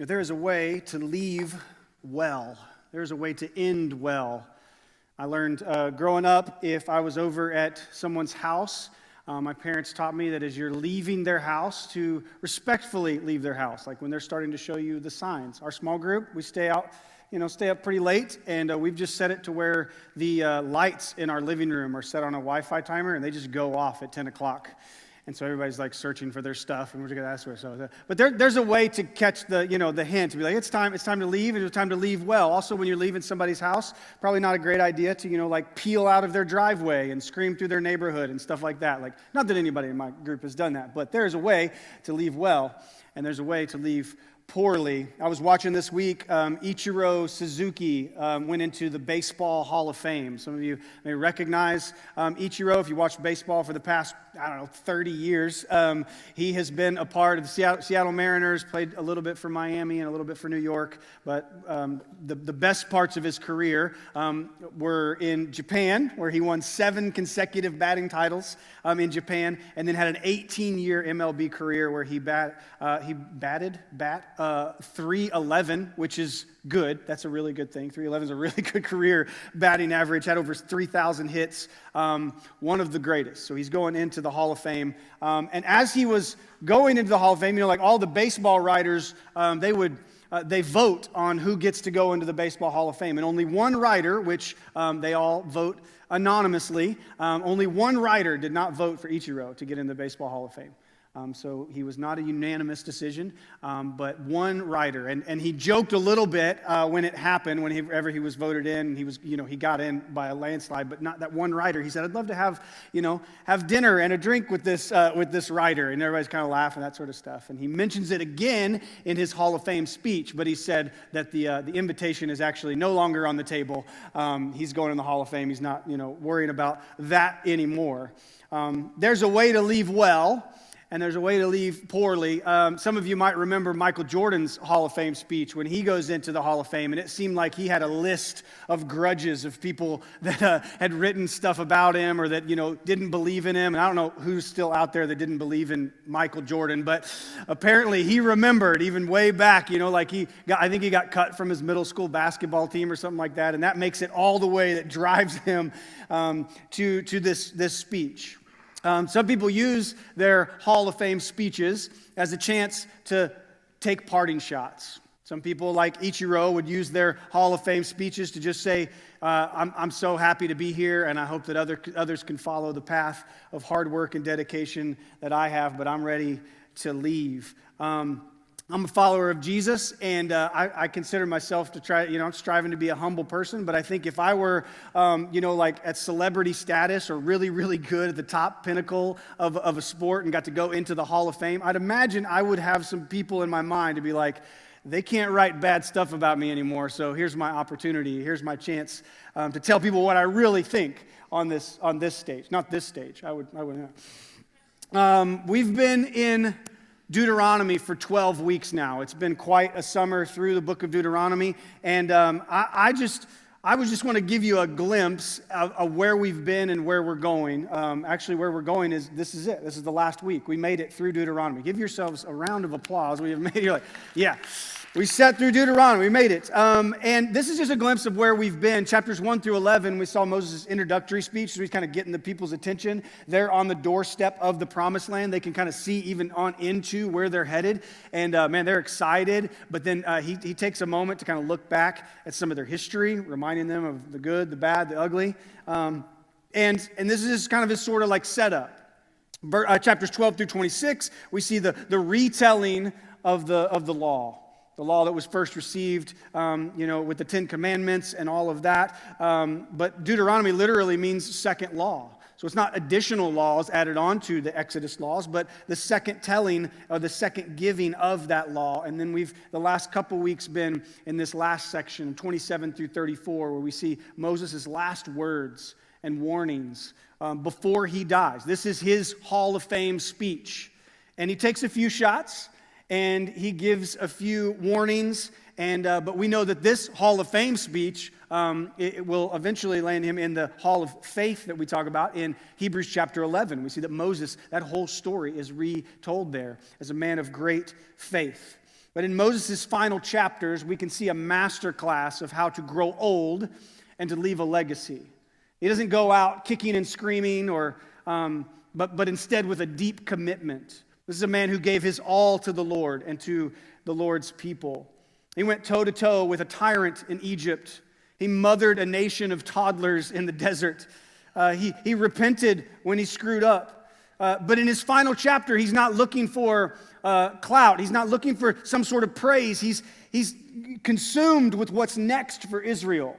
But there is a way to leave well. There is a way to end well. I learned growing up, if I was over at someone's house, my parents taught me that as you're leaving their house, to respectfully leave their house, like when they're starting to show you the signs. Our small group, we stay up pretty late, and we've just set it to where the lights in our living room are set on a Wi-Fi timer, and they just go off at 10 o'clock. And so everybody's like searching for their stuff, and we're just gonna ask where. So, but there's a way to catch the hint to be like, it's time to leave, and it's time to leave well. Also, when you're leaving somebody's house, probably not a great idea to like peel out of their driveway and scream through their neighborhood and stuff like that. Like, not that anybody in my group has done that, but there's a way to leave well, and there's a way to leave poorly. I was watching this week, Ichiro Suzuki went into the Baseball Hall of Fame. Some of you may recognize Ichiro if you watched baseball for the past, 30 years. He has been a part of the Seattle Mariners, played a little bit for Miami and a little bit for New York, but the best parts of his career were in Japan, where he won 7 consecutive batting titles in Japan, and then had an 18-year MLB career where he batted 311, which is good. That's a really good thing. 311 is a really good career batting average. Had over 3,000 hits. One of the greatest. So he's going into the Hall of Fame. And as he was going into the Hall of Fame, like all the baseball writers, they vote on who gets to go into the Baseball Hall of Fame. And only one writer, which they all vote anonymously, only one writer did not vote for Ichiro to get in the Baseball Hall of Fame. So he was not a unanimous decision, but one writer. And he joked a little bit when it happened, whenever he was voted in. He was, he got in by a landslide, but not that one writer. He said, "I'd love to have dinner and a drink with this writer." And everybody's kind of laughing, that sort of stuff. And he mentions it again in his Hall of Fame speech, but he said that the invitation is actually no longer on the table. He's going in the Hall of Fame. He's not, worrying about that anymore. There's a way to leave well, and there's a way to leave poorly. Some of you might remember Michael Jordan's Hall of Fame speech when he goes into the Hall of Fame, and it seemed like he had a list of grudges of people that had written stuff about him or that, didn't believe in him. And I don't know who's still out there that didn't believe in Michael Jordan, but apparently he remembered even way back, I think he got cut from his middle school basketball team or something like that, and that makes it all the way that drives him to this speech. Some people use their Hall of Fame speeches as a chance to take parting shots. Some people, like Ichiro, would use their Hall of Fame speeches to just say, I'm so happy to be here, and I hope that others can follow the path of hard work and dedication that I have, but I'm ready to leave. I'm a follower of Jesus, and I consider myself to try, striving to be a humble person. But I think if I were, like at celebrity status or really, really good at the top pinnacle of a sport and got to go into the Hall of Fame, I'd imagine I would have some people in my mind to be like, they can't write bad stuff about me anymore, so here's my opportunity. Here's my chance to tell people what I really think on this stage. Not this stage. I wouldn't. We've been in Deuteronomy for 12 weeks now. It's been quite a summer through the book of Deuteronomy, and I would just want to give you a glimpse of where we've been and where we're going. Actually, where we're going this is it. This is the last week. We made it through Deuteronomy. Give yourselves a round of applause. We have made it. You're like, yeah. We sat through Deuteronomy. We made it. And this is just a glimpse of where we've been. Chapters 1 through 11, we saw Moses' introductory speech. So he's kind of getting the people's attention. They're on the doorstep of the promised land. They can kind of see even on into where they're headed. And they're excited. But then he takes a moment to kind of look back at some of their history, reminding them of the good, the bad, the ugly. And this is just kind of his sort of like setup. Chapters 12 through 26, we see the retelling of the law. The law that was first received, with the 10 Commandments and all of that. But Deuteronomy literally means second law. So it's not additional laws added on to the Exodus laws, but the second telling or the second giving of that law. And then the last couple weeks been in this last section, 27 through 34, where we see Moses' last words and warnings before he dies. This is his Hall of Fame speech. And he takes a few shots. And he gives a few warnings, but we know that this Hall of Fame speech, it will eventually land him in the Hall of Faith that we talk about in Hebrews chapter 11. We see that Moses, that whole story is retold there as a man of great faith. But in Moses' final chapters, we can see a master class of how to grow old and to leave a legacy. He doesn't go out kicking and screaming, but instead with a deep commitment. This is a man who gave his all to the Lord and to the Lord's people. He went toe-to-toe with a tyrant in Egypt. He mothered a nation of toddlers in the desert. He repented when he screwed up. But in his final chapter, he's not looking for clout. He's not looking for some sort of praise. He's consumed with what's next for Israel.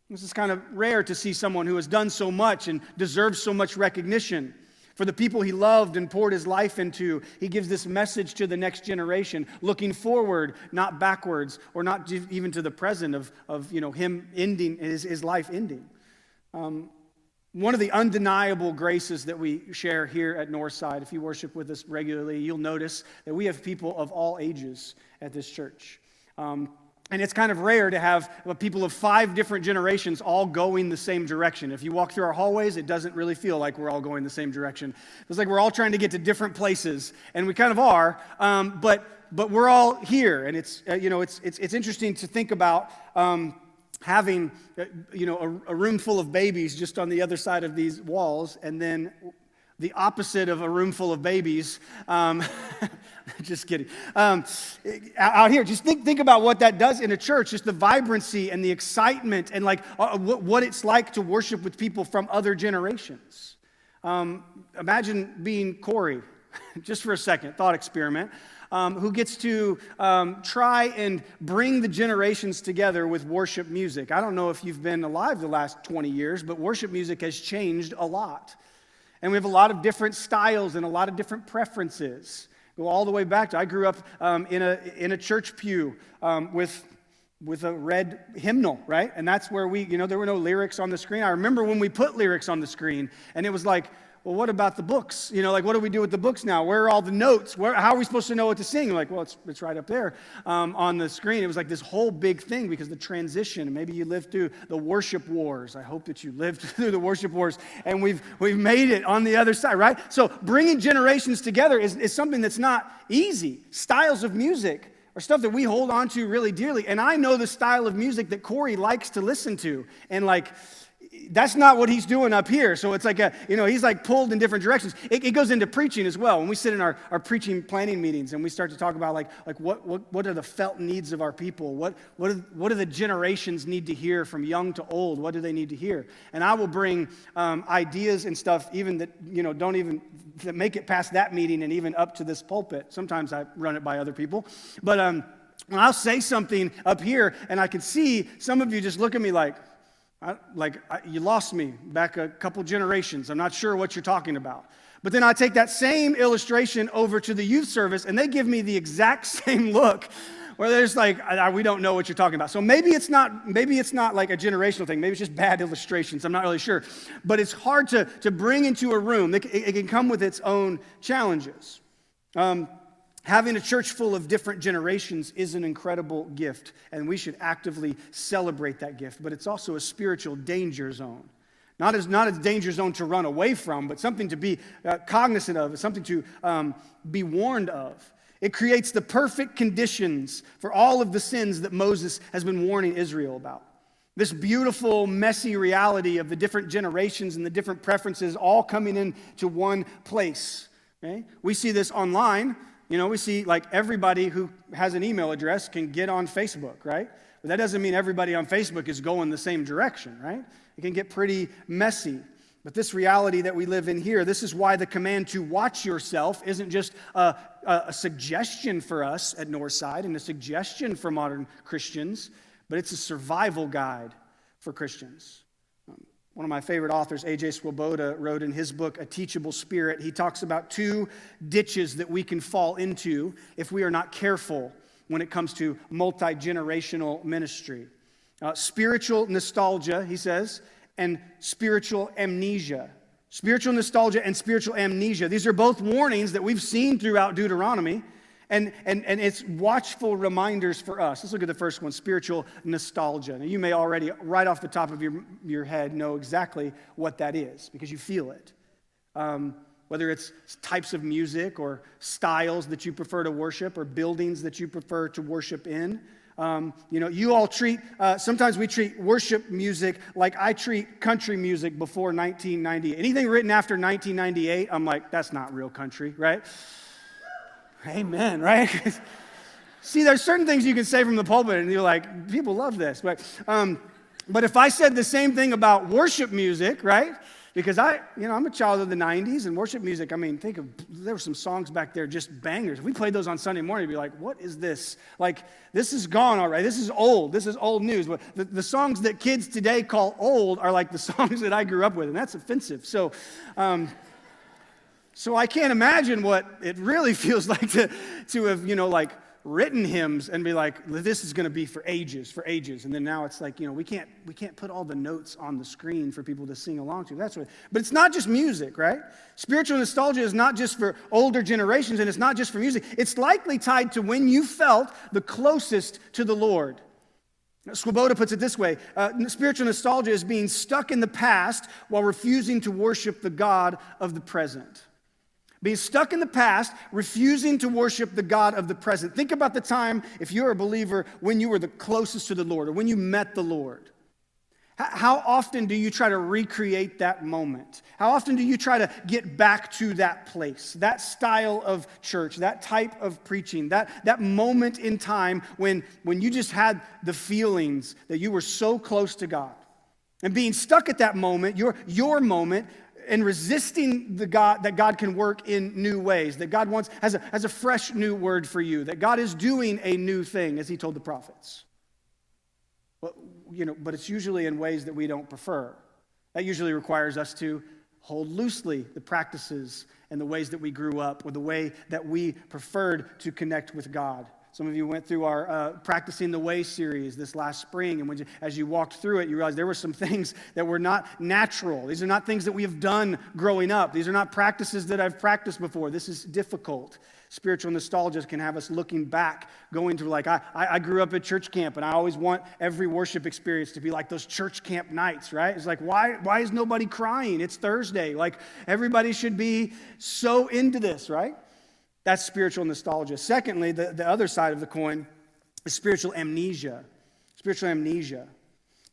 This is kind of rare to see someone who has done so much and deserves so much recognition. For the people he loved and poured his life into, he gives this message to the next generation, looking forward, not backwards, or not even to the present of him ending, his life ending. One of the undeniable graces that we share here at Northside, if you worship with us regularly, you'll notice that we have people of all ages at this church. And it's kind of rare to have people of 5 different generations all going the same direction. If you walk through our hallways, it doesn't really feel like we're all going the same direction. It's like we're all trying to get to different places, and we kind of are, but we're all here. And it's interesting to think about having a room full of babies just on the other side of these walls, and then the opposite of a room full of babies. Just kidding. Out here, just think about what that does in a church, just the vibrancy and the excitement and what it's like to worship with people from other generations. Imagine being Corey, just for a second, thought experiment, who gets to try and bring the generations together with worship music. I don't know if you've been alive the last 20 years, but worship music has changed a lot. And we have a lot of different styles and a lot of different preferences. Go all the way back to, I grew up in a church pew with a red hymnal, right? And that's where there were no lyrics on the screen. I remember when we put lyrics on the screen, and it was like, well, what about the books? What do we do with the books now? Where are all the notes? How are we supposed to know what to sing? Like, well, it's right up there on the screen. It was like this whole big thing because the transition. Maybe you lived through the worship wars. I hope that you lived through the worship wars, and we've made it on the other side, right? So bringing generations together is something that's not easy. Styles of music are stuff that we hold on to really dearly, and I know the style of music that Corey likes to listen to, and that's not what he's doing up here. So it's like he's pulled in different directions. It goes into preaching as well. When we sit in our preaching planning meetings and we start to talk about what are the felt needs of our people? What do the generations need to hear from young to old? What do they need to hear? And I will bring ideas and stuff even that don't even that make it past that meeting and even up to this pulpit. Sometimes I run it by other people, but when I'll say something up here and I can see some of you just look at me like you lost me back a couple generations. I'm not sure what you're talking about. But then I take that same illustration over to the youth service, and they give me the exact same look, where they're just like, we don't know what you're talking about. So maybe it's not like a generational thing. Maybe it's just bad illustrations. I'm not really sure. But it's hard to bring into a room. It can come with its own challenges. Having a church full of different generations is an incredible gift, and we should actively celebrate that gift. But it's also a spiritual danger zone. Not as danger zone to run away from, but something to be cognizant of, something to be warned of. It creates the perfect conditions for all of the sins that Moses has been warning Israel about. This beautiful, messy reality of the different generations and the different preferences all coming into one place. Okay? We see this online. We see everybody who has an email address can get on Facebook, right? But that doesn't mean everybody on Facebook is going the same direction, right? It can get pretty messy. But this reality that we live in here, this is why the command to watch yourself isn't just a suggestion for us at Northside and a suggestion for modern Christians, but it's a survival guide for Christians. One of my favorite authors, A.J. Swoboda, wrote in his book, A Teachable Spirit, he talks about 2 ditches that we can fall into if we are not careful when it comes to multi-generational ministry. Spiritual nostalgia, he says, and spiritual amnesia. Spiritual nostalgia and spiritual amnesia. These are both warnings that we've seen throughout Deuteronomy, and it's watchful reminders for us. Let's look at the first one, spiritual nostalgia. Now, you may already, right off the top of your head, know exactly what that is because you feel it. whether it's types of music or styles that you prefer to worship or buildings that you prefer to worship in. You all sometimes we treat worship music like I treat country music before 1998. Anything written after 1998, I'm like, that's not real country, right? Amen, right? See, there's certain things you can say from the pulpit and you're like, people love this. But if I said the same thing about worship music, right? Because I'm a child of the 90s, and worship music, there were some songs back there, just bangers. If we played those on Sunday morning, you'd be like, what is this? Like, this is gone already. This is old. This is old news. But the songs that kids today call old are like the songs that I grew up with, and that's offensive. So I can't imagine what it really feels like to have, written hymns and be like, this is going to be for ages. And then now it's like, we can't put all the notes on the screen for people to sing along to. But it's not just music, right? Spiritual nostalgia is not just for older generations, and it's not just for music. It's likely tied to when you felt the closest to the Lord. Swoboda puts it this way: spiritual nostalgia is being stuck in the past while refusing to worship the God of the present. Being stuck in the past, refusing to worship the God of the present. Think about the time, if you're a believer, when you were the closest to the Lord or when you met the Lord. How often do you try to recreate that moment? How often do you try to get back to that place, that style of church, that type of preaching, that moment in time when you just had the feelings that you were so close to God? And being stuck at that moment, your moment, and resisting the God, that God can work in new ways, that God has a fresh new word for you, that God is doing a new thing, as he told the prophets. But it's usually in ways that we don't prefer. That usually requires us to hold loosely the practices and the ways that we grew up, or the way that we preferred to connect with God. Some of you went through our Practicing the Way series this last spring, and as you walked through it, you realized there were some things that were not natural. These are not things that we have done growing up. These are not practices that I've practiced before. This is difficult. Spiritual nostalgia can have us looking back, going to I grew up at church camp, and I always want every worship experience to be like those church camp nights, right? It's like, why is nobody crying? It's Thursday. Like, everybody should be so into this, right? That's spiritual nostalgia. Secondly, the other side of the coin is spiritual amnesia. Spiritual amnesia.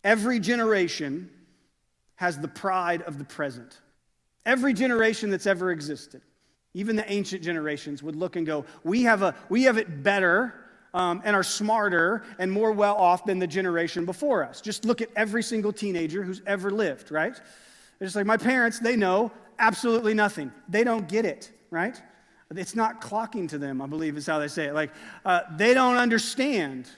Every generation has the pride of the present. Every generation that's ever existed, even the ancient generations, would look and go, we have it better and are smarter and more well off than the generation before us. Just look at every single teenager who's ever lived, right? They're just like, my parents, they know absolutely nothing. They don't get it, right? It's not clocking to them, I believe is how they say it. They don't understand.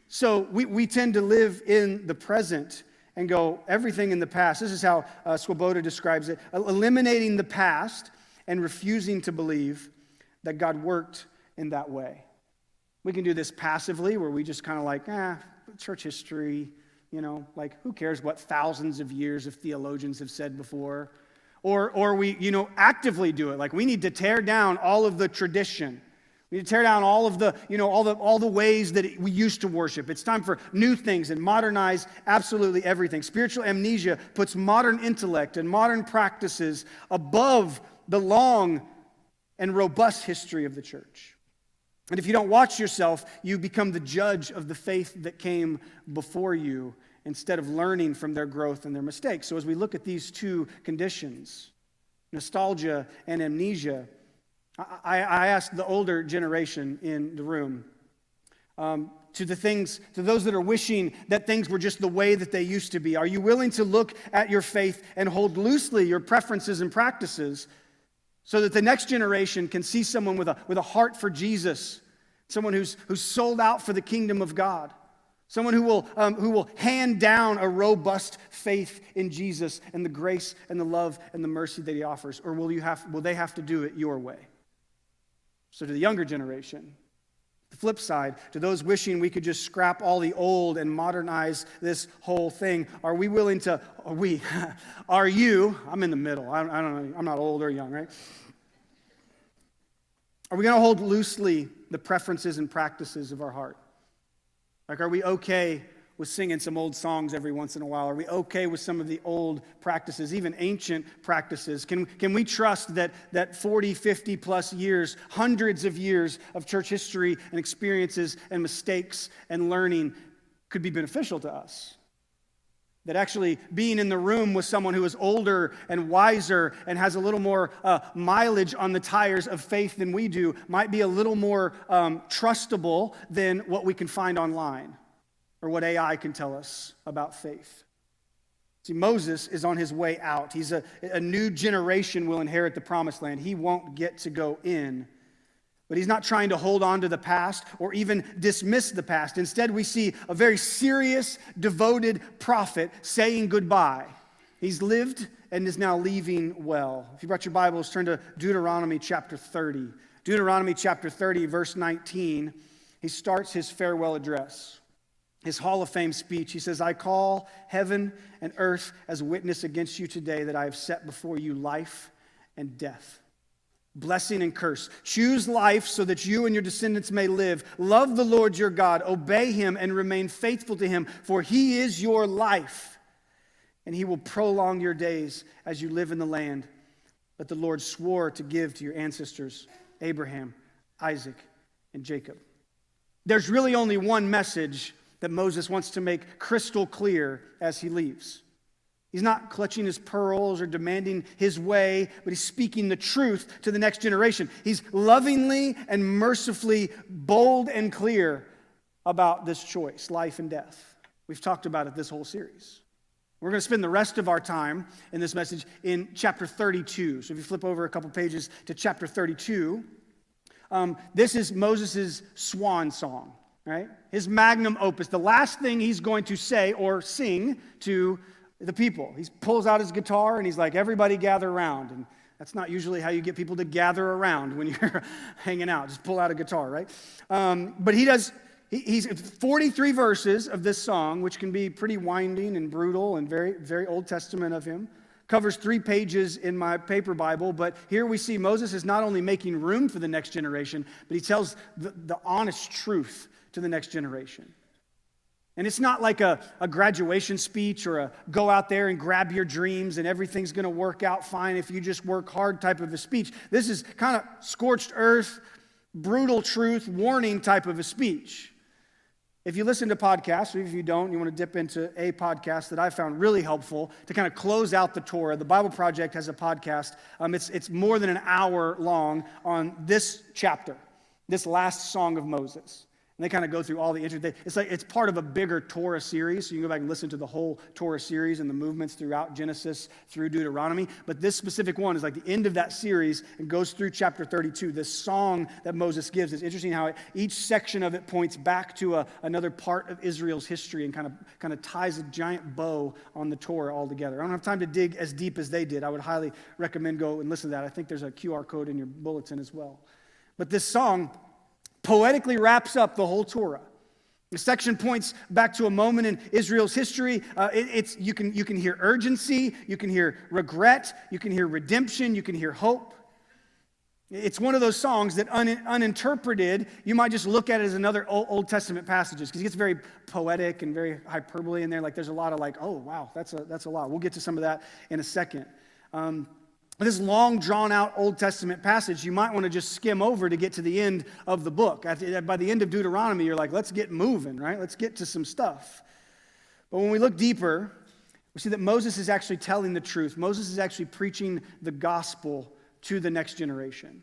So we tend to live in the present and go, everything in the past. This is how Swoboda describes it: eliminating the past and refusing to believe that God worked in that way. We can do this passively, where we just kind of church history, who cares what thousands of years of theologians have said before? Or we, actively do it. Like, we need to tear down all of the tradition. We need to tear down all of the, all the ways that we used to worship. It's time for new things and modernize absolutely everything. Spiritual amnesia puts modern intellect and modern practices above the long and robust history of the church. And if you don't watch yourself, you become the judge of the faith that came before you, instead of learning from their growth and their mistakes. So as we look at these two conditions, nostalgia and amnesia, I asked the older generation in the room, to those that are wishing that things were just the way that they used to be, are you willing to look at your faith and hold loosely your preferences and practices so that the next generation can see someone with a heart for Jesus, someone who's sold out for the kingdom of God? Someone who will hand down a robust faith in Jesus and the grace and the love and the mercy that he offers? Or will they have to do it your way? So to the younger generation, the flip side, to those wishing we could just scrap all the old and modernize this whole thing, are you, I'm in the middle, I don't know, I'm not old or young, right? Are we going to hold loosely the preferences and practices of our heart? Are we okay with singing some old songs every once in a while? Are we okay with some of the old practices, even ancient practices? Can we trust that 40, 50 plus years, hundreds of years of church history and experiences and mistakes and learning could be beneficial to us? That actually being in the room with someone who is older and wiser and has a little more mileage on the tires of faith than we do might be a little more trustable than what we can find online or what AI can tell us about faith. See, Moses is on his way out. He's a new generation will inherit the promised land. He won't get to go in. But he's not trying to hold on to the past or even dismiss the past. Instead, we see a very serious, devoted prophet saying goodbye. He's lived and is now leaving well. If you brought your Bibles, turn to Deuteronomy chapter 30. Deuteronomy chapter 30, verse 19, he starts his farewell address, his Hall of Fame speech. He says, I call heaven and earth as witness against you today that I have set before you life and death, blessing and curse. Choose life so that you and your descendants may live. Love the Lord your God. Obey him and remain faithful to him, for he is your life, and he will prolong your days as you live in the land that the Lord swore to give to your ancestors, Abraham, Isaac, and Jacob. There's really only one message that Moses wants to make crystal clear as he leaves. He's not clutching his pearls or demanding his way, but he's speaking the truth to the next generation. He's lovingly and mercifully bold and clear about this choice, life and death. We've talked about it this whole series. We're going to spend the rest of our time in this message in chapter 32. So if you flip over a couple pages to chapter 32, this is Moses' swan song, right? His magnum opus, the last thing he's going to say or sing to the people. He pulls out his guitar and he's like, everybody gather around. And that's not usually how you get people to gather around when you're hanging out. Just pull out a guitar, right? But he's 43 verses of this song, which can be pretty winding and brutal and very, very Old Testament of him. Covers 3 pages in my paper Bible, but here we see Moses is not only making room for the next generation, but he tells the honest truth to the next generation. And it's not like a graduation speech or a go out there and grab your dreams and everything's going to work out fine if you just work hard type of a speech. This is kind of scorched earth, brutal truth, warning type of a speech. If you listen to podcasts, or if you don't, you want to dip into a podcast that I found really helpful to kind of close out the Torah. The Bible Project has a podcast. It's more than an hour long on this chapter, this last song of Moses. And they kind of go through all the interesting. It's part of a bigger Torah series, so you can go back and listen to the whole Torah series and the movements throughout Genesis through Deuteronomy. But this specific one is like the end of that series and goes through chapter 32. This song that Moses gives, it's interesting how each section of it points back to another part of Israel's history and kind of ties a giant bow on the Torah all together. I don't have time to dig as deep as they did. I would highly recommend go and listen to that. I think there's a QR code in your bulletin as well. But this song poetically wraps up the whole Torah. The section points back to a moment in Israel's history. You can hear urgency, you can hear regret, you can hear redemption, you can hear hope. It's one of those songs that uninterpreted, you might just look at it as another Old Testament passages because it gets very poetic and very hyperbole in there. Like there's a lot of like, oh wow, that's a lot. We'll get to some of that in a second. This long, drawn-out Old Testament passage, you might want to just skim over to get to the end of the book. By the end of Deuteronomy, you're like, let's get moving, right? Let's get to some stuff. But when we look deeper, we see that Moses is actually telling the truth. Moses is actually preaching the gospel to the next generation.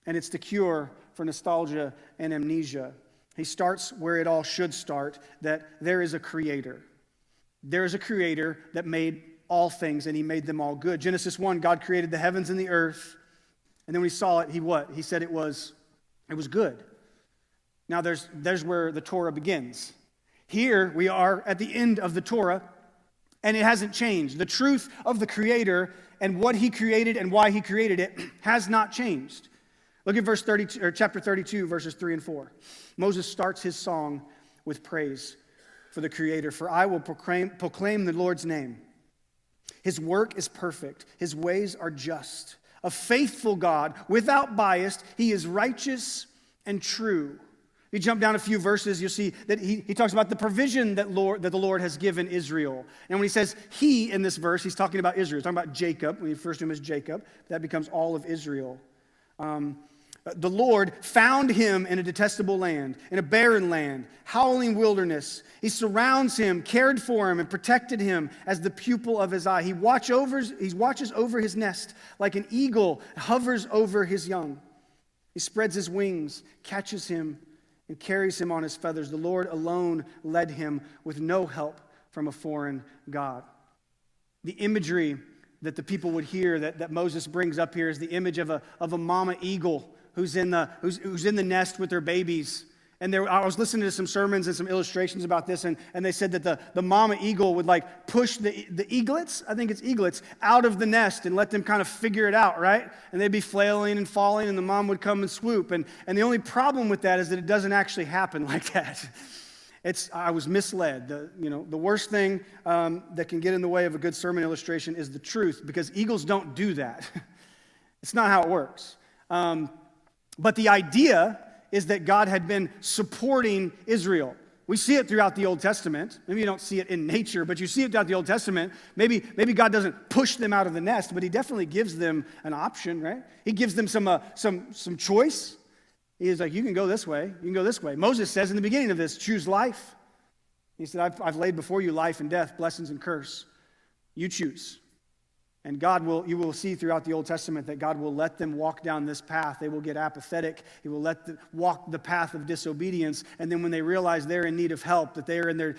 And it's the cure for nostalgia and amnesia. He starts where it all should start, that there is a creator. There is a creator that made all things, and he made them all good. Genesis 1, God created the heavens and the earth, and then when he saw it, he said it was good. Now there's where the Torah begins. Here we are at the end of the Torah, and it hasn't changed. The truth of the Creator and what he created and why he created it has not changed. Look at verse 32, or chapter 32, verses 3 and 4. Moses starts his song with praise for the Creator. For I will proclaim the Lord's name. His work is perfect. His ways are just. A faithful God, without bias, he is righteous and true. If you jump down a few verses, you'll see that he talks about the provision that the Lord has given Israel. And when he says he in this verse, he's talking about Israel. He's talking about Jacob. When he refers to him as Jacob, that becomes all of Israel. The Lord found him in a detestable land, in a barren land, howling wilderness. He surrounds him, cared for him, and protected him as the pupil of his eye. He watches over his nest like an eagle hovers over his young. He spreads his wings, catches him, and carries him on his feathers. The Lord alone led him with no help from a foreign God. The imagery that the people would hear that Moses brings up here is the image of a mama eagle who's in the nest with their babies. And I was listening to some sermons and some illustrations about this, and they said that the mama eagle would like push the eaglets, I think it's eaglets, out of the nest and let them kind of figure it out, right? And they'd be flailing and falling, and the mom would come and swoop. And the only problem with that is that it doesn't actually happen like that. I was misled. The worst thing that can get in the way of a good sermon illustration is the truth, because eagles don't do that. It's not how it works. But the idea is that God had been supporting Israel. We see it throughout the Old Testament. Maybe you don't see it in nature, but you see it throughout the Old Testament. Maybe God doesn't push them out of the nest, but he definitely gives them an option, right? He gives them some choice. He's like, you can go this way, you can go this way. Moses says in the beginning of this, choose life. He said, I've laid before you life and death, blessings and curse. You choose. And you will see throughout the Old Testament that God will let them walk down this path. They will get apathetic. He will let them walk the path of disobedience. And then when they realize they're in need of help, that they are in their,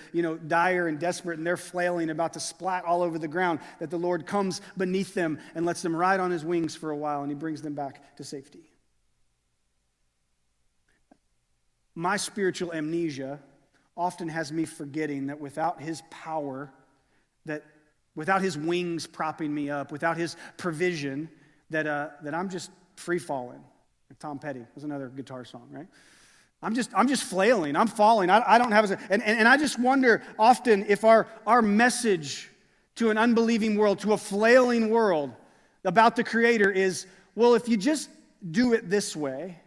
dire and desperate, and they're flailing, about to splat all over the ground, that the Lord comes beneath them and lets them ride on his wings for a while, and he brings them back to safety. My spiritual amnesia often has me forgetting that without his power, without his wings propping me up, without his provision, that I'm just free falling. Like Tom Petty was another guitar song, right? I'm just flailing. I'm falling. I don't have and I just wonder often if our message to an unbelieving world, to a flailing world about the Creator is, well, if you just do it this way,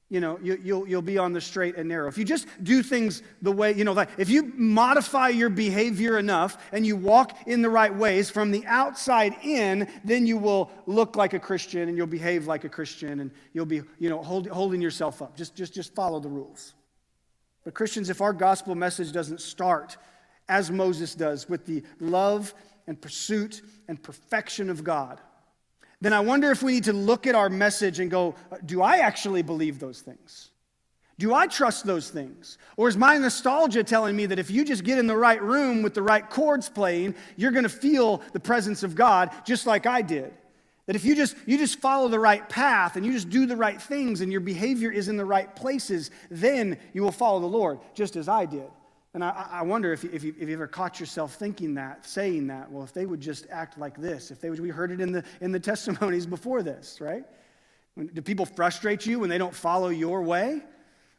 you'll be on the straight and narrow. If you just do things the way, like if you modify your behavior enough and you walk in the right ways from the outside in, then you will look like a Christian and you'll behave like a Christian and you'll be, holding yourself up. Just follow the rules. But Christians, if our gospel message doesn't start as Moses does with the love and pursuit and perfection of God, then I wonder if we need to look at our message and go, do I actually believe those things? Do I trust those things? Or is my nostalgia telling me that if you just get in the right room with the right chords playing, you're going to feel the presence of God just like I did? That if you just follow the right path and you just do the right things and your behavior is in the right places, then you will follow the Lord, just as I did. And I wonder if you ever caught yourself thinking that, saying that, well, if they would just act like this, we heard it in the testimonies before this, right? Do people frustrate you when they don't follow your way?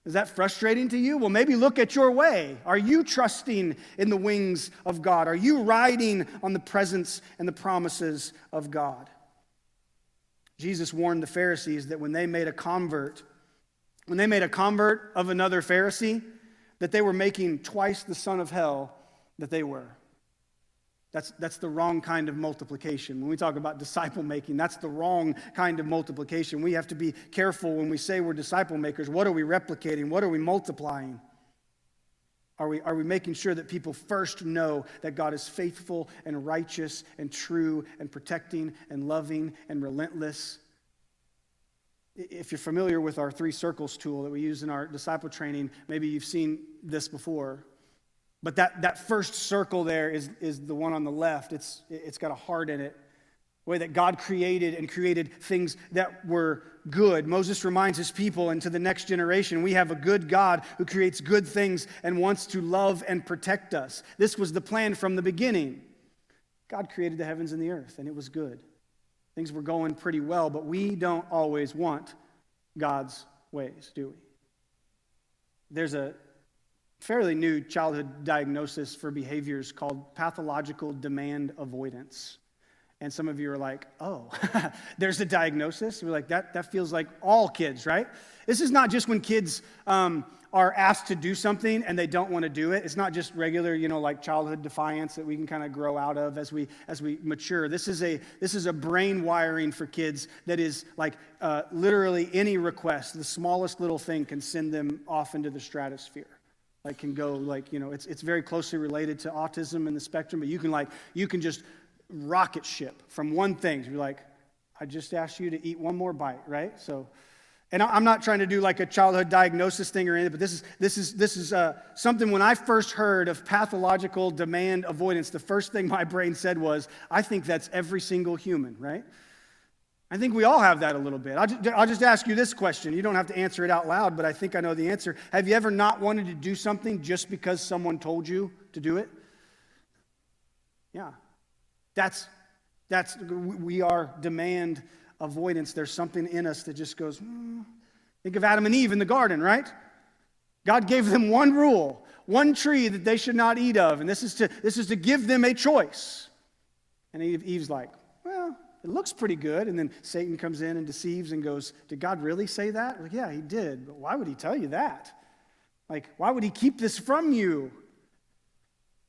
Is that frustrating to you? Well, maybe look at your way. Are you trusting in the wings of God? Are you riding on the presence and the promises of God? Jesus warned the Pharisees that when they made a convert of another Pharisee, that they were making twice the son of hell that they were. That's the wrong kind of multiplication. When we talk about disciple making, that's the wrong kind of multiplication. We have to be careful when we say we're disciple makers. What are we replicating? What are we multiplying? Are we making sure that people first know that God is faithful and righteous and true and protecting and loving and relentless? If you're familiar with our 3 circles tool that we use in our disciple training, maybe you've seen this before. But that first circle there is the one on the left. It's got a heart in it. The way that God created things that were good. Moses reminds his people and to the next generation, we have a good God who creates good things and wants to love and protect us. This was the plan from the beginning. God created the heavens and the earth, and it was good. Things were going pretty well, but we don't always want God's ways, do we? There's a fairly new childhood diagnosis for behaviors called pathological demand avoidance. And some of you are like, oh, there's a diagnosis. We're like, that feels like all kids, right? This is not just when kids are asked to do something and they don't want to do it. It's not just regular, like childhood defiance that we can kind of grow out of as we mature. This is a brain wiring for kids that is like literally any request, the smallest little thing can send them off into the stratosphere. Like can go it's very closely related to autism and the spectrum, but you can just rocket ship from one thing to be like, I just asked you to eat one more bite, right? So, and I'm not trying to do like a childhood diagnosis thing or anything, but this is something. When I first heard of pathological demand avoidance, the first thing my brain said was, I think that's every single human, right? I think we all have that a little bit. I'll just ask you this question. You don't have to answer it out loud, but I think I know the answer. Have you ever not wanted to do something just because someone told you to do it? Yeah. We are demand avoidance. There's something in us that just goes, Think of Adam and Eve in the garden, right? God gave them one rule, one tree that they should not eat of, and this is to give them a choice. And Eve's like, well, it looks pretty good. And then Satan comes in and deceives and goes, did God really say that? Like, yeah, he did. But why would he tell you that? Like, why would he keep this from you?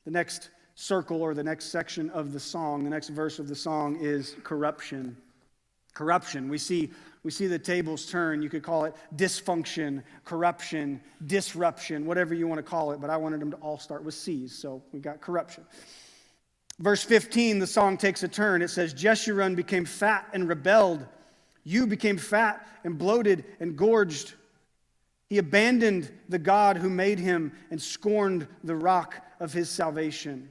The next circle or the next section of the song, the next verse of the song is corruption. Corruption. We see the tables turn. You could call it dysfunction, corruption, disruption, whatever you want to call it, but I wanted them to all start with C's, so we got corruption. Verse 15, the song takes a turn. It says, Jeshurun became fat and rebelled. You became fat and bloated and gorged. He abandoned the God who made him and scorned the rock of his salvation.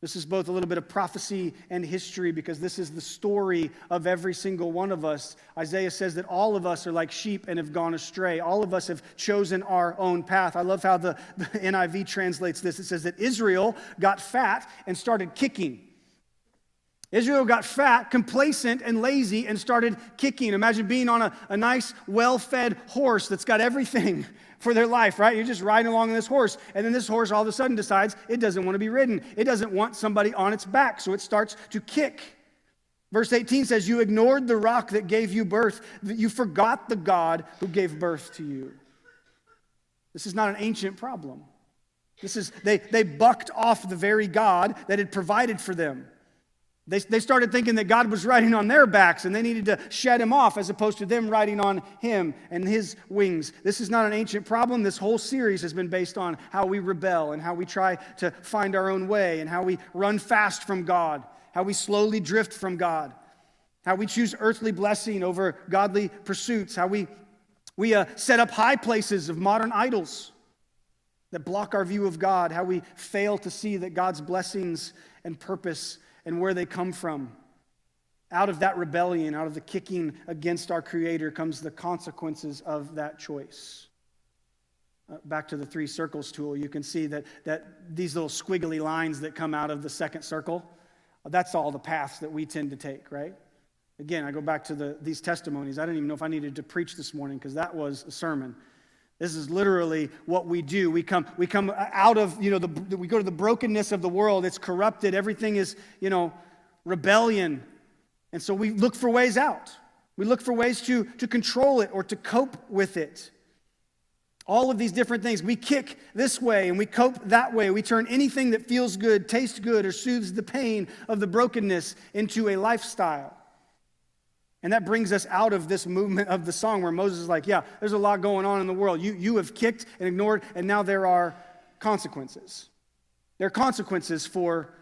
This is both a little bit of prophecy and history because this is the story of every single one of us. Isaiah says that all of us are like sheep and have gone astray. All of us have chosen our own path. I love how the NIV translates this. It says that Israel got fat and started kicking. Israel got fat, complacent, and lazy and started kicking. Imagine being on a nice, well-fed horse that's got everything for their life, right? You're just riding along on this horse, and then this horse all of a sudden decides it doesn't want to be ridden. It doesn't want somebody on its back, so it starts to kick. Verse 18 says, you ignored the rock that gave you birth. You forgot the God who gave birth to you. This is not an ancient problem. They bucked off the very God that had provided for them. They started thinking that God was riding on their backs and they needed to shed him off as opposed to them riding on him and his wings. This is not an ancient problem. This whole series has been based on how we rebel and how we try to find our own way and how we run fast from God, how we slowly drift from God, how we choose earthly blessing over godly pursuits, how we set up high places of modern idols that block our view of God, how we fail to see that God's blessings and purpose and where they come from. Out of that rebellion, out of the kicking against our Creator comes the consequences of that choice. Back to the 3 circles tool, you can see that these little squiggly lines that come out of the second circle, that's all the paths that we tend to take, right? Again, I go back to these testimonies. I didn't even know if I needed to preach this morning because that was a sermon. This is literally what we do. We come out of, we go to the brokenness of the world. It's corrupted. Everything is, rebellion. And so we look for ways out. We look for ways to control it or to cope with it. All of these different things. We kick this way and we cope that way. We turn anything that feels good, tastes good, or soothes the pain of the brokenness into a lifestyle. And that brings us out of this movement of the song where Moses is like, yeah, there's a lot going on in the world. You have kicked and ignored, and now there are consequences. There are consequences for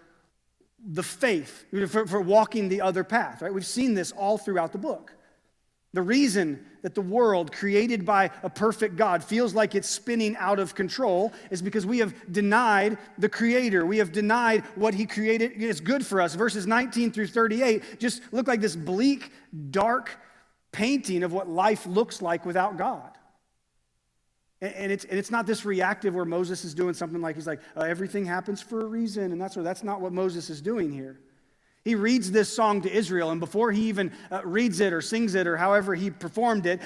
the faith, for walking the other path, right? We've seen this all throughout the book. The reason that the world created by a perfect God feels like it's spinning out of control is because we have denied the Creator. We have denied what He created is good for us. Verses 19 through 38 just look like this bleak, dark painting of what life looks like without God. And it's not this reactive where Moses is doing something like he's like, everything happens for a reason, and that's not what Moses is doing here. He reads this song to Israel, and before he even reads it or sings it or however he performed it,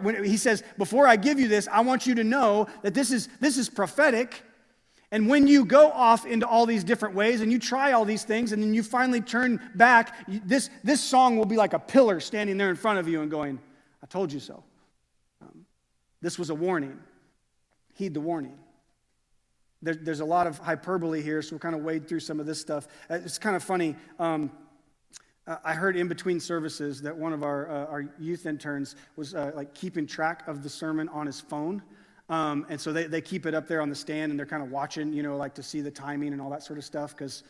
when he says, before I give you this, I want you to know that this is prophetic, And when you go off into all these different ways and you try all these things and then you finally turn back, this song will be like a pillar standing there in front of you and going, I told you so. This was a warning. Heed the warning. There's a lot of hyperbole here, so we'll kind of wade through some of this stuff. It's kind of funny. I heard in between services that one of our youth interns was like keeping track of the sermon on his phone. And so they keep it up there on the stand, and they're kind of watching, like to see the timing and all that sort of stuff, because,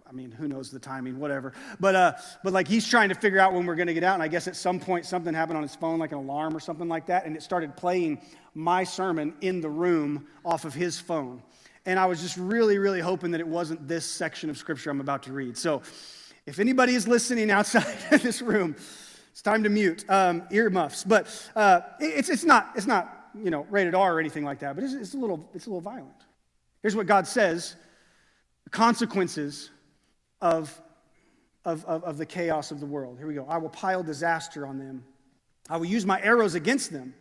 I mean, who knows the timing, whatever. But like he's trying to figure out when we're going to get out, and I guess at some point something happened on his phone, like an alarm or something like that, and it started playing my sermon in the room off of his phone. And I was just really, really hoping that it wasn't this section of Scripture I'm about to read. So if anybody is listening outside of this room, it's time to mute earmuffs. But it's not rated R or anything like that, but it's a little violent. Here's what God says: the consequences of the chaos of the world. Here we go. I will pile disaster on them. I will use my arrows against them.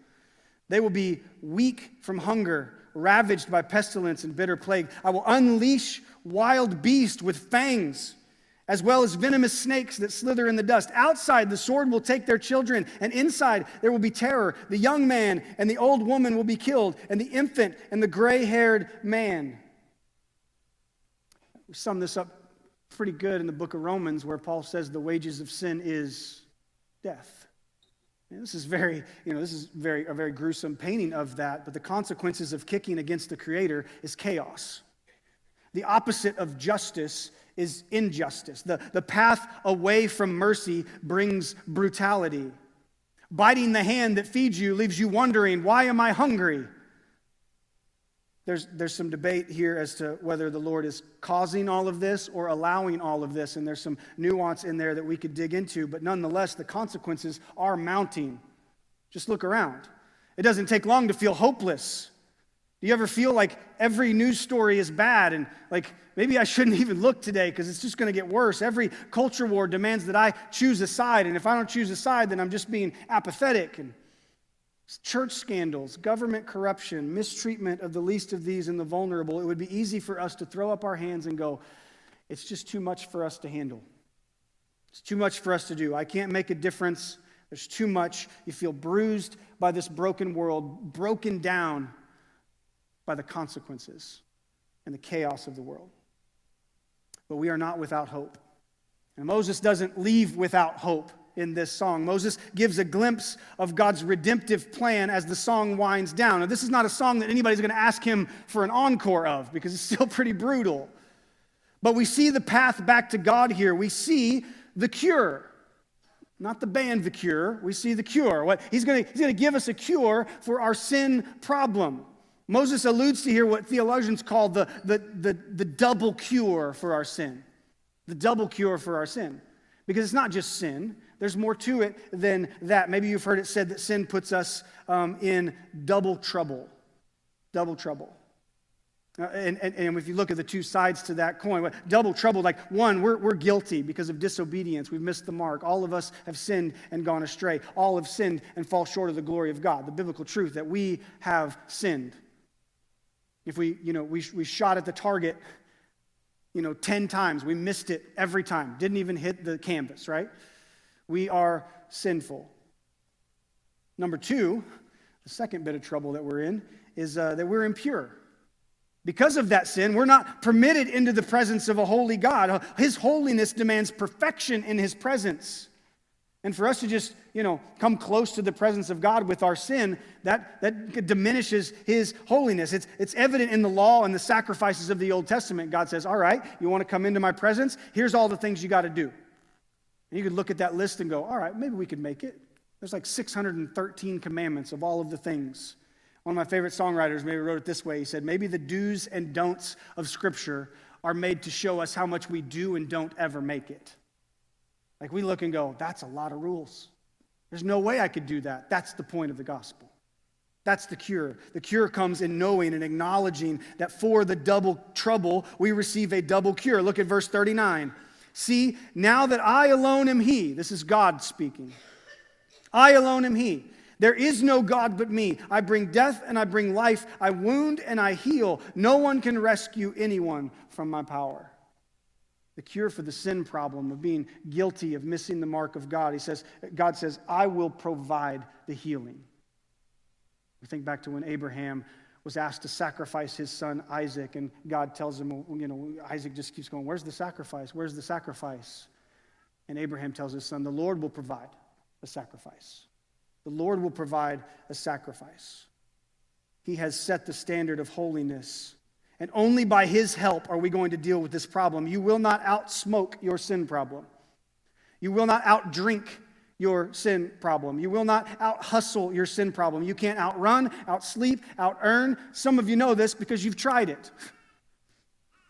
They will be weak from hunger, ravaged by pestilence and bitter plague. I will unleash wild beasts with fangs, as well as venomous snakes that slither in the dust. Outside, the sword will take their children, and inside there will be terror. The young man and the old woman will be killed, and the infant and the gray-haired man. We sum this up pretty good in the book of Romans, where Paul says the wages of sin is death. And this is a very gruesome painting of that, but the consequences of kicking against the Creator is chaos. The opposite of justice is injustice. The path away from mercy brings brutality. Biting the hand that feeds you leaves you wondering, why am I hungry? There's some debate here as to whether the Lord is causing all of this or allowing all of this, and there's some nuance in there that we could dig into, but nonetheless, the consequences are mounting. Just look around. It doesn't take long to feel hopeless. Do you ever feel like every news story is bad and like maybe I shouldn't even look today because it's just going to get worse? Every culture war demands that I choose a side, and if I don't choose a side, then I'm just being apathetic. And church scandals, government corruption, mistreatment of the least of these and the vulnerable. It would be easy for us to throw up our hands and go, it's just too much for us to handle. It's too much for us to do. I can't make a difference. There's too much. You feel bruised by this broken world, broken down by the consequences and the chaos of the world. But we are not without hope. And Moses doesn't leave without hope in this song. Moses gives a glimpse of God's redemptive plan as the song winds down. Now, this is not a song that anybody's going to ask him for an encore of because it's still pretty brutal. But we see the path back to God here. We see the cure. Not the band The Cure. We see the cure. He's going to give us a cure for our sin problem. Moses alludes to here what theologians call the double cure for our sin. The double cure for our sin. Because it's not just sin. There's more to it than that. Maybe you've heard it said that sin puts us in double trouble. Double trouble. And if you look at the two sides to that coin, double trouble, like one, we're guilty because of disobedience. We've missed the mark. All of us have sinned and gone astray. All have sinned and fall short of the glory of God. The biblical truth that we have sinned. If we shot at the target, 10 times. We missed it every time. Didn't even hit the canvas, right? We are sinful. Number two, the second bit of trouble that we're in is that we're impure. Because of that sin, we're not permitted into the presence of a holy God. His holiness demands perfection in His presence. And for us to just, come close to the presence of God with our sin, that diminishes His holiness. It's evident in the law and the sacrifices of the Old Testament. God says, all right, you want to come into my presence? Here's all the things you got to do. And you could look at that list and go, all right, maybe we could make it. There's like 613 commandments of all of the things. One of my favorite songwriters maybe wrote it this way. He said, maybe the do's and don'ts of Scripture are made to show us how much we do and don't ever make it. Like we look and go, that's a lot of rules. There's no way I could do that. That's the point of the gospel. That's the cure. The cure comes in knowing and acknowledging that for the double trouble, we receive a double cure. Look at verse 39. See, now that I alone am He, this is God speaking. I alone am He. There is no God but me. I bring death and I bring life. I wound and I heal. No one can rescue anyone from my power. The cure for the sin problem of being guilty of missing the mark of God, God says, I will provide the healing. We think back to when Abraham was asked to sacrifice his son Isaac, and God tells him, Isaac just keeps going, where's the sacrifice? Where's the sacrifice? And Abraham tells his son, the Lord will provide a sacrifice. The Lord will provide a sacrifice. He has set the standard of holiness. And only by his help are we going to deal with this problem. You will not outsmoke your sin problem. You will not outdrink your sin problem. You will not out-hustle your sin problem. You can't outrun, outsleep, out-earn. Some of you know this because you've tried it.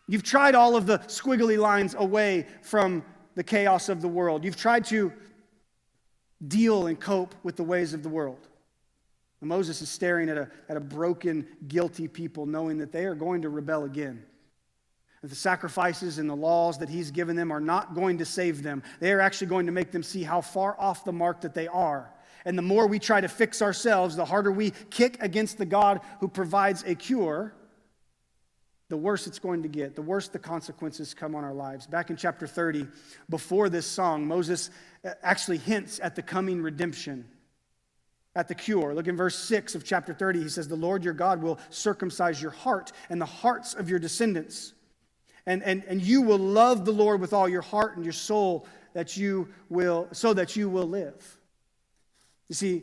You've tried all of the squiggly lines away from the chaos of the world. You've tried to deal and cope with the ways of the world. And Moses is staring at a broken, guilty people, knowing that they are going to rebel again. That the sacrifices and the laws that he's given them are not going to save them. They are actually going to make them see how far off the mark that they are. And the more we try to fix ourselves, the harder we kick against the God who provides a cure, the worse it's going to get, the worse the consequences come on our lives. Back in chapter 30, before this song, Moses actually hints at the coming redemption, at the cure. Look in verse 6 of chapter 30. He says, the Lord your God will circumcise your heart and the hearts of your descendants. And you will love the Lord with all your heart and your soul so that you will live. You see,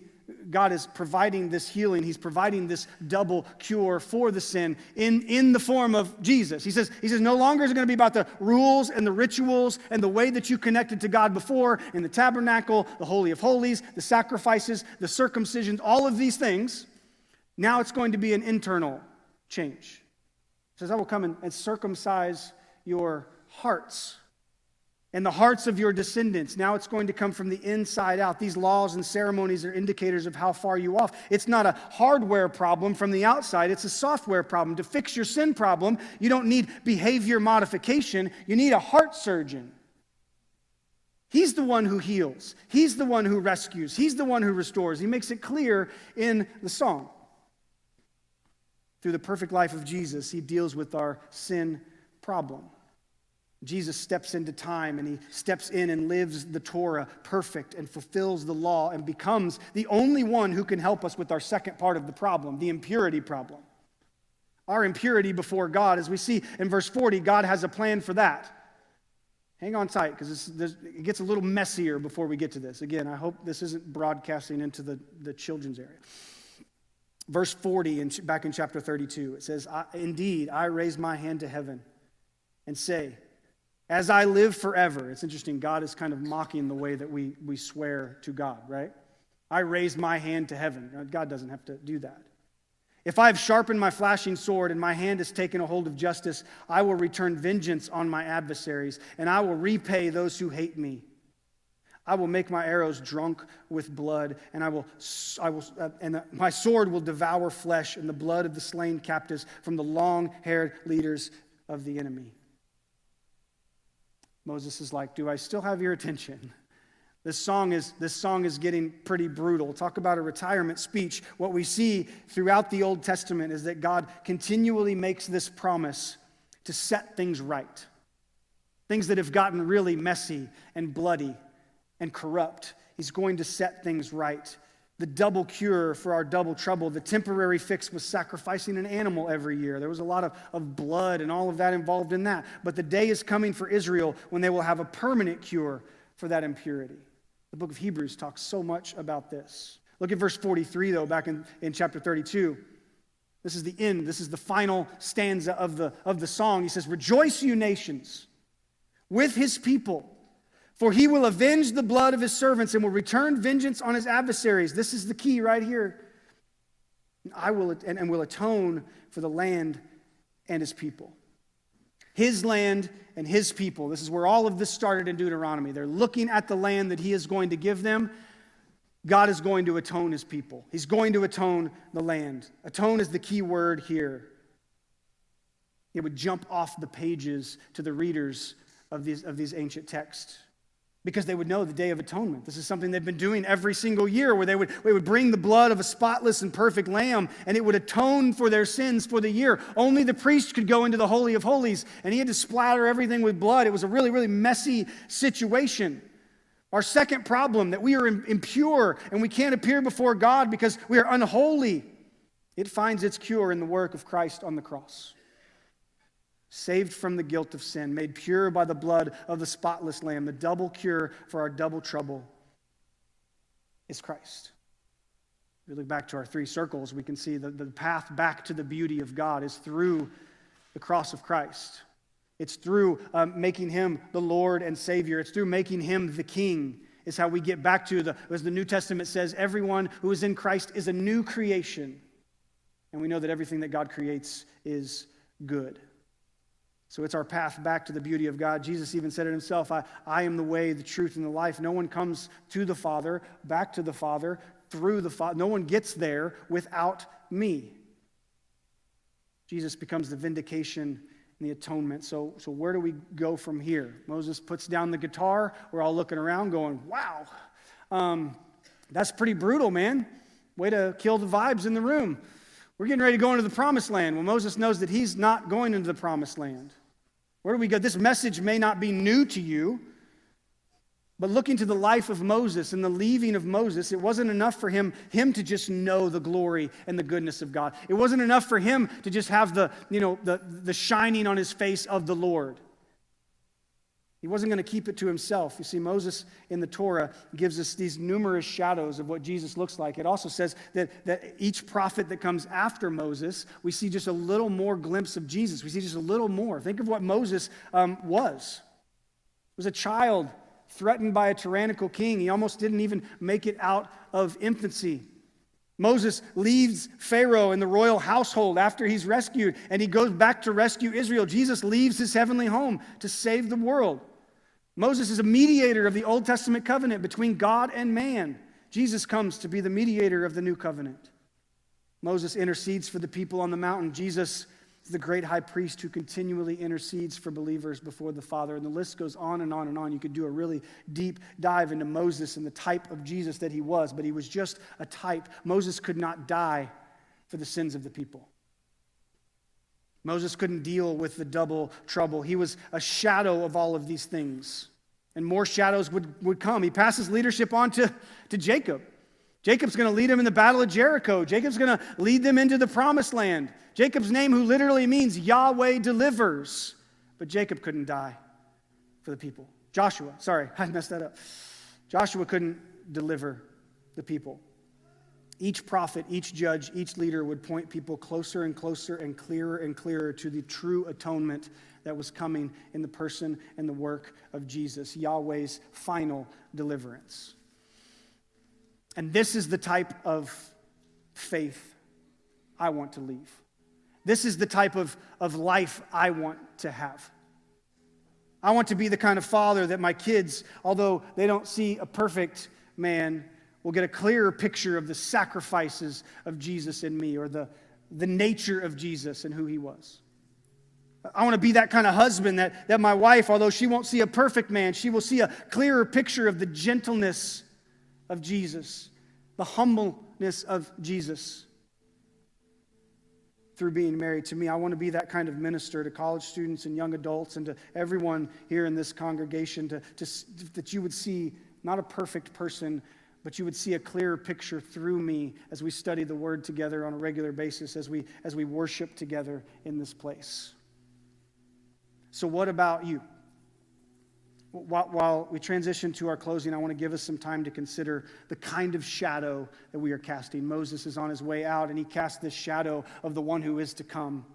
God is providing this healing. He's providing this double cure for the sin in the form of Jesus. He says, no longer is it going to be about the rules and the rituals and the way that you connected to God before in the tabernacle, the Holy of Holies, the sacrifices, the circumcisions, all of these things. Now it's going to be an internal change. He says, I will come and circumcise your hearts and the hearts of your descendants. Now it's going to come from the inside out. These laws and ceremonies are indicators of how far you off. It's not a hardware problem from the outside. It's a software problem. To fix your sin problem, you don't need behavior modification. You need a heart surgeon. He's the one who heals. He's the one who rescues. He's the one who restores. He makes it clear in the song. Through the perfect life of Jesus, he deals with our sin problem. Jesus steps into time and he steps in and lives the Torah perfect and fulfills the law and becomes the only one who can help us with our second part of the problem, the impurity problem. Our impurity before God, as we see in verse 40, God has a plan for that. Hang on tight because it gets a little messier before we get to this. Again, I hope this isn't broadcasting into the children's area. Verse 40, back in chapter 32, it says, Indeed, I raise my hand to heaven and say, as I live forever. It's interesting, God is kind of mocking the way that we swear to God, right? I raise my hand to heaven. God doesn't have to do that. If I have sharpened my flashing sword and my hand has taken a hold of justice, I will return vengeance on my adversaries, and I will repay those who hate me. I will make my arrows drunk with blood, and my sword will devour flesh and the blood of the slain captives from the long-haired leaders of the enemy. Moses is like, do I still have your attention? This song is getting pretty brutal. Talk about a retirement speech. What we see throughout the Old Testament is that God continually makes this promise to set things right. Things that have gotten really messy and bloody and corrupt. He's going to set things right. The double cure for our double trouble. The temporary fix was sacrificing an animal every year. There was a lot of blood and all of that involved in that. But the day is coming for Israel when they will have a permanent cure for that impurity. The book of Hebrews talks so much about this. Look at verse 43, though, back in chapter 32. This is the end. This is the final stanza of the song. He says, Rejoice, you nations, with his people. For he will avenge the blood of his servants and will return vengeance on his adversaries. This is the key right here. I will atone for the land and his people. His land and his people. This is where all of this started in Deuteronomy. They're looking at the land that he is going to give them. God is going to atone his people. He's going to atone the land. Atone is the key word here. It would jump off the pages to the readers of these ancient texts. because they would know the Day of Atonement. This is something they've been doing every single year, where they would bring the blood of a spotless and perfect lamb, and it would atone for their sins for the year. Only the priest could go into the Holy of Holies, and he had to splatter everything with blood. It was a really, really messy situation. Our second problem, that we are impure and we can't appear before God because we are unholy, it finds its cure in the work of Christ on the cross. Saved from the guilt of sin, made pure by the blood of the spotless lamb, the double cure for our double trouble is Christ. If we look back to our three circles, we can see that the path back to the beauty of God is through the cross of Christ. It's through making him the Lord and Savior. It's through making him the King is how we get back to as the New Testament says, everyone who is in Christ is a new creation. And we know that everything that God creates is good. So it's our path back to the beauty of God. Jesus even said it himself, I am the way, the truth, and the life. No one comes to the Father, back to the Father, through the Father. No one gets there without me. Jesus becomes the vindication and the atonement. So where do we go from here? Moses puts down the guitar. We're all looking around going, wow, that's pretty brutal, man. Way to kill the vibes in the room. We're getting ready to go into the promised land. Well, Moses knows that he's not going into the promised land. Where do we go? This message may not be new to you, but looking to the life of Moses and the leaving of Moses, it wasn't enough for him to just know the glory and the goodness of God. It wasn't enough for him to just have the shining on his face of the Lord. He wasn't going to keep it to himself. You see, Moses in the Torah gives us these numerous shadows of what Jesus looks like. It also says that each prophet that comes after Moses, we see just a little more glimpse of Jesus. We see just a little more. Think of what Moses was. He was a child threatened by a tyrannical king. He almost didn't even make it out of infancy. Moses leaves Pharaoh and the royal household after he's rescued, and he goes back to rescue Israel. Jesus leaves his heavenly home to save the world. Moses is a mediator of the Old Testament covenant between God and man. Jesus comes to be the mediator of the new covenant. Moses intercedes for the people on the mountain. Jesus is the great high priest who continually intercedes for believers before the Father. And the list goes on and on and on. You could do a really deep dive into Moses and the type of Jesus that he was, but he was just a type. Moses could not die for the sins of the people. Moses couldn't deal with the double trouble. He was a shadow of all of these things. And more shadows would come. He passes leadership on to Jacob. Jacob's going to lead him in the battle of Jericho. Jacob's going to lead them into the promised land. Jacob's name, who literally means Yahweh delivers. But Jacob couldn't die for the people. Joshua, sorry, I messed that up. Joshua couldn't deliver the people. Each prophet, each judge, each leader would point people closer and closer and clearer to the true atonement that was coming in the person and the work of Jesus, Yahweh's final deliverance. And this is the type of faith I want to leave. This is the type of life I want to have. I want to be the kind of father that my kids, although they don't see a perfect man, will get a clearer picture of the sacrifices of Jesus in me, or the nature of Jesus and who he was. I want to be that kind of husband that my wife, although she won't see a perfect man, she will see a clearer picture of the gentleness of Jesus, the humbleness of Jesus through being married to me. I want to be that kind of minister to college students and young adults and to everyone here in this congregation, that you would see not a perfect person, but you would see a clearer picture through me as we study the Word together on a regular basis, as we worship together in this place. So what about you? While we transition to our closing, I want to give us some time to consider the kind of shadow that we are casting. Moses is on his way out, and he casts this shadow of the one who is to come.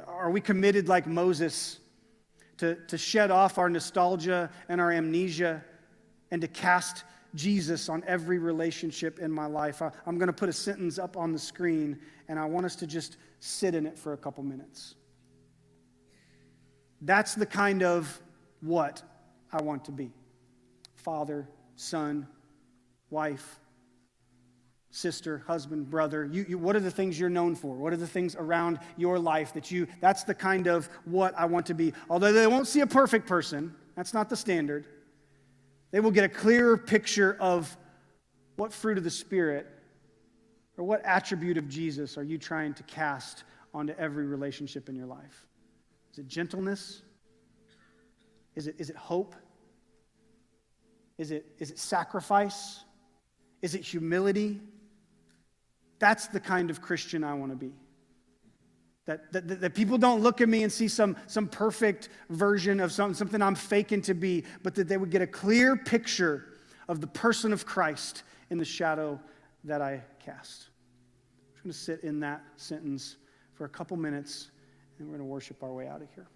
Are we committed like Moses to shed off our nostalgia and our amnesia and to cast Jesus on every relationship in my life? I'm going to put a sentence up on the screen, and I want us to just sit in it for a couple minutes. That's the kind of what I want to be. Father, son, wife, sister, husband, brother. What are the things you're known for? What are the things around your life that's the kind of what I want to be. Although they won't see a perfect person, That's not the standard. They will get a clearer picture of what fruit of the Spirit or what attribute of Jesus are you trying to cast onto every relationship in your life. Is it gentleness? Is it hope? Is it sacrifice? Is it humility? That's the kind of Christian I want to be. That people don't look at me and see some perfect version of something I'm faking to be, but that they would get a clear picture of the person of Christ in the shadow that I cast. I'm just going to sit in that sentence for a couple minutes, and we're going to worship our way out of here.